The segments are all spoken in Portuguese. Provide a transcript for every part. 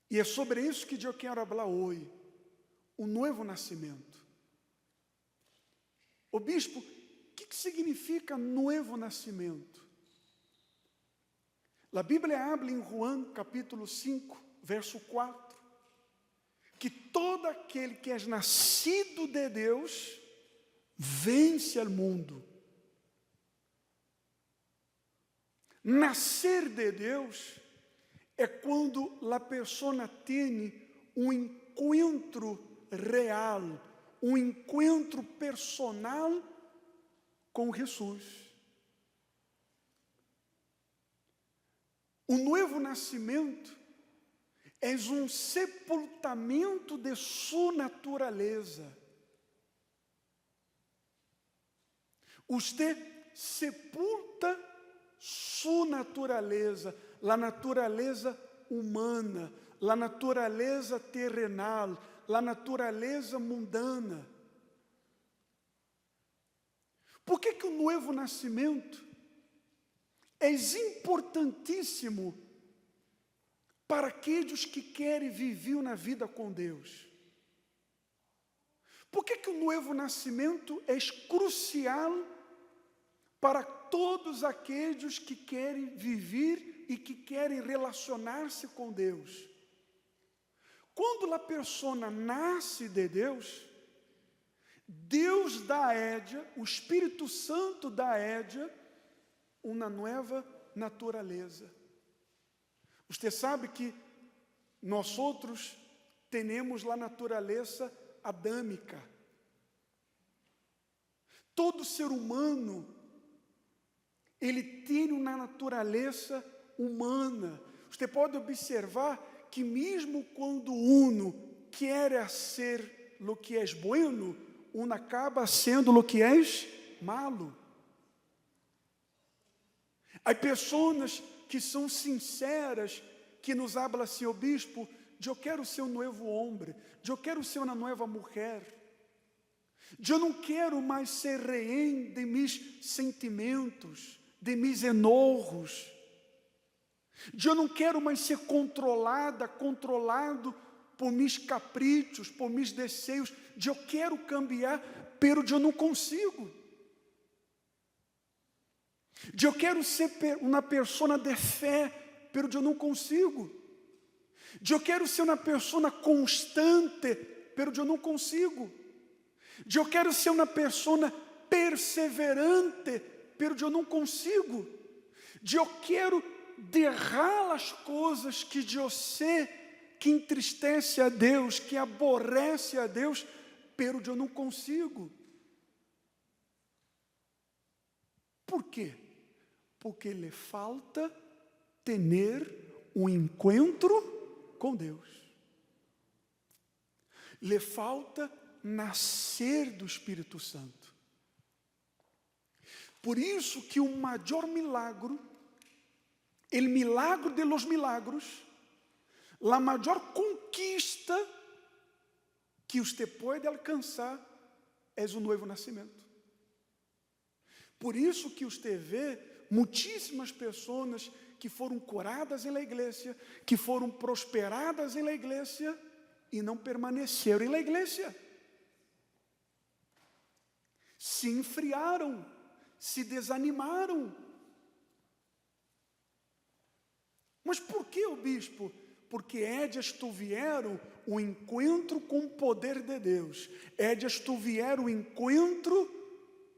E é sobre isso que eu quero falar hoje, o novo nascimento. O bispo, o que significa novo nascimento? A Bíblia habla em Juan capítulo 5, verso 4, que todo aquele que é nascido de Deus, vence ao mundo. Nascer de Deus é quando a pessoa tem um encontro real, um encontro personal com Jesus. O novo nascimento é um sepultamento de sua natureza. Você sepulta sua natureza, a natureza humana, a natureza terrenal, a natureza mundana. Por que o novo nascimento é importantíssimo para aqueles que querem viver na vida com Deus? Por que o novo nascimento é crucial para todos aqueles que querem viver e que querem relacionar-se com Deus? Quando a pessoa nasce de Deus, Deus dá a ela, o Espírito Santo dá a ela uma nova natureza. Você sabe que nós outros temos a natureza adâmica. Todo ser humano, ele tem uma natureza humana. Você pode observar que mesmo quando uno quer ser lo que é bueno, uno acaba sendo lo que é malo. Há pessoas que são sinceras, que nos hablam assim: o bispo, eu quero ser um novo homem, eu quero ser uma nova mulher, eu não quero mais ser rehém de meus sentimentos, de meus enojos, eu não quero mais ser controlado por meus caprichos, por meus desejos, eu quero cambiar, pero eu não consigo. Eu quero ser uma pessoa de fé, pero eu não consigo. Eu quero ser uma pessoa constante, pero eu não consigo. Eu quero ser uma pessoa perseverante, pero eu não consigo. Eu quero derrar as coisas que eu sei que entristece a Deus, que aborrece a Deus, pero eu não consigo. Por quê? Porque lhe falta ter um encontro com Deus. Lhe falta nascer do Espírito Santo. Por isso que o maior milagre, o milagre de los milagros, a maior conquista que você pode alcançar é o novo nascimento. Por isso que você vê muitíssimas pessoas que foram curadas na igreja, que foram prosperadas na igreja e não permaneceram na igreja. Se enfriaram, se desanimaram. Mas por que, o bispo? Porque elas tiveram o encontro com o poder de Deus. Elas tiveram o encontro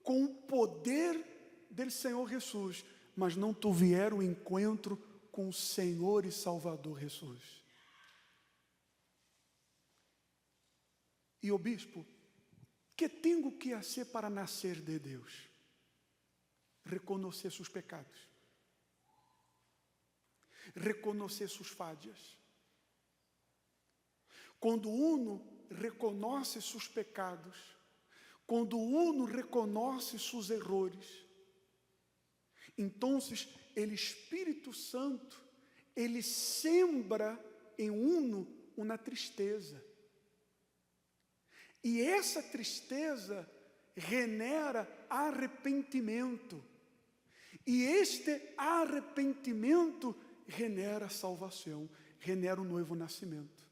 com o poder do Senhor Jesus, mas não tiveram o encontro com o Senhor e Salvador Jesus. E o bispo, que tenho que fazer para nascer de Deus? Reconhecer seus pecados, reconhecer suas falhas. Quando uno reconhece seus pecados, quando uno reconhece seus errores, então, o Espírito Santo, ele sembra em uno uma tristeza. E essa tristeza genera arrependimento. E este arrependimento genera salvação, genera um novo nascimento.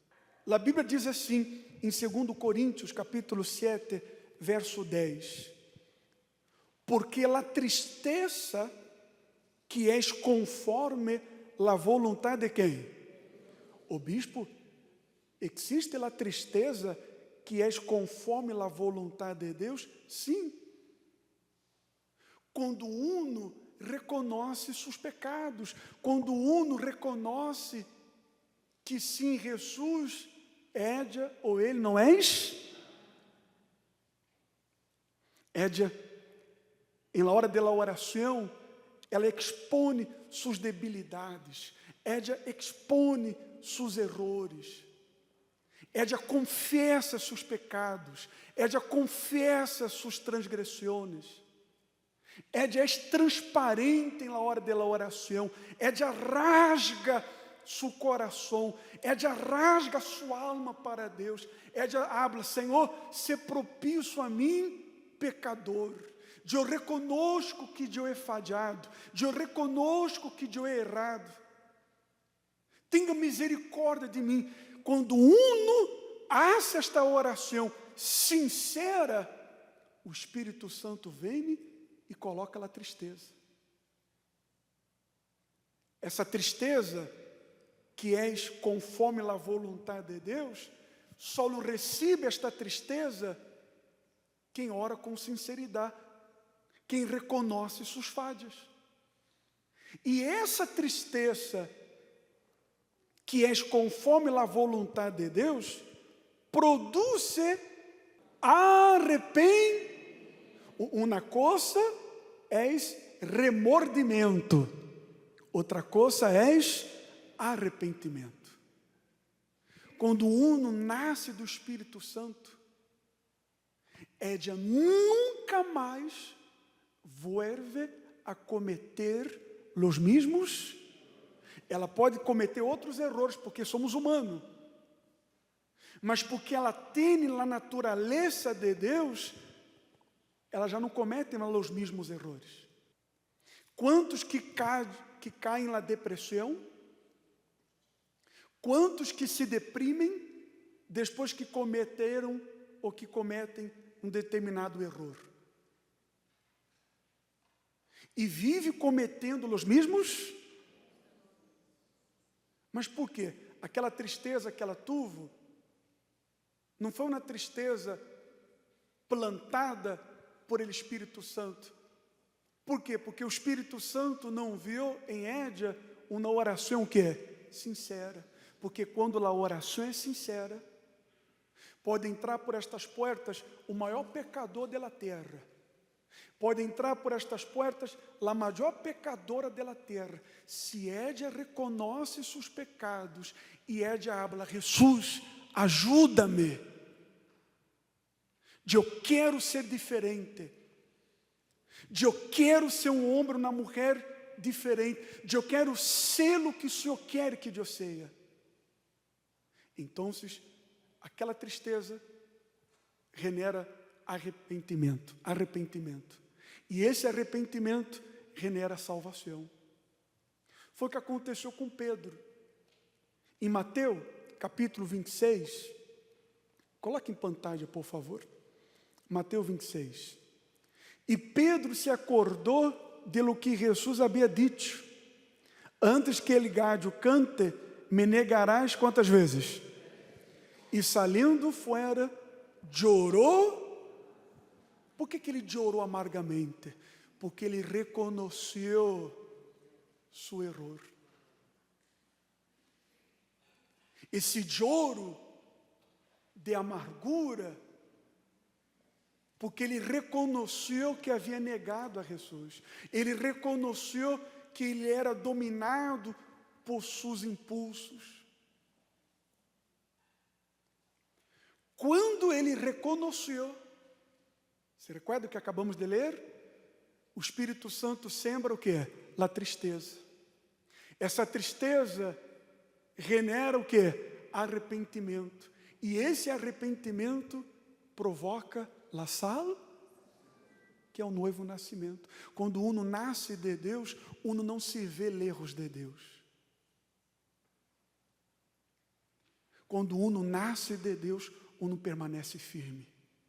A Bíblia diz assim, em 2 Coríntios, capítulo 7, verso 10. Porque a tristeza que és conforme a vontade de quem? O bispo, existe a tristeza que és conforme a vontade de Deus? Sim. Quando uno reconhece seus pecados, quando uno reconhece que sim, Jesus Édia ou ele não és? Édia, em la hora da oração, ela expõe suas debilidades, Édia expõe seus errores, Édia confessa seus pecados, Édia confessa suas transgressões, Édia é transparente na hora da oração, Édia rasga seu coração, Édia rasga sua alma para Deus, Édia habla, Senhor, se propício a mim, pecador, eu reconozco que eu he falhado, eu reconozco que eu he errado, tenha misericórdia de mim. Quando uno hace esta oração sincera, o Espírito Santo vem e coloca a tristeza. Essa tristeza que és conforme a vontade de Deus, só recebe esta tristeza quem ora com sinceridade, quem reconhece suas falhas. E essa tristeza que és conforme a vontade de Deus, produz arrependimento. Uma coisa é remordimento, outra coisa é arrependimento. Quando uno nasce do Espírito Santo, ella nunca mais vuelve a cometer os mesmos. Ela pode cometer outros erros, porque somos humanos. Mas porque ela tem a natureza de Deus, ela já não comete os mesmos erros. Quantos que caem na depressão? Quantos que se deprimem depois que cometeram ou que cometem um determinado erro? E vive cometendo os mesmos? Mas por quê? Aquela tristeza que ela teve, não foi uma tristeza plantada por ele Espírito Santo. Por quê? Porque o Espírito Santo não viu em Édia uma oração que é sincera. Porque quando a oração é sincera, pode entrar por estas portas o maior pecador da terra. Pode entrar por estas portas a maior pecadora da terra. Se Édia reconhece seus pecados e Édia habla, Jesus, ajuda-me. Eu quero ser diferente. Eu quero ser um homem, uma mulher diferente. Eu quero ser o que o Senhor quer que eu seja. Então, aquela tristeza genera arrependimento. E esse arrependimento genera salvação. Foi o que aconteceu com Pedro. Em Mateus, capítulo 26, coloque em pantalla, por favor. Mateus 26. E Pedro se acordou de lo que Jesus havia dito. Antes que ele gallo cante, me negarás quantas vezes? E saindo fora, chorou. Por que ele chorou amargamente? Porque ele reconheceu seu erro. Esse choro de amargura, porque ele reconheceu que havia negado a Jesus. Ele reconheceu que ele era dominado por seus impulsos. Quando ele reconheceu, você recorda o que acabamos de ler? O Espírito Santo sembra o quê? A tristeza. Essa tristeza genera o quê? Arrependimento. E esse arrependimento provoca la sal, que é o novo nascimento. Quando uno nasce de Deus, uno não se vê erros de Deus. Quando uno nasce de Deus, uno permanece firme.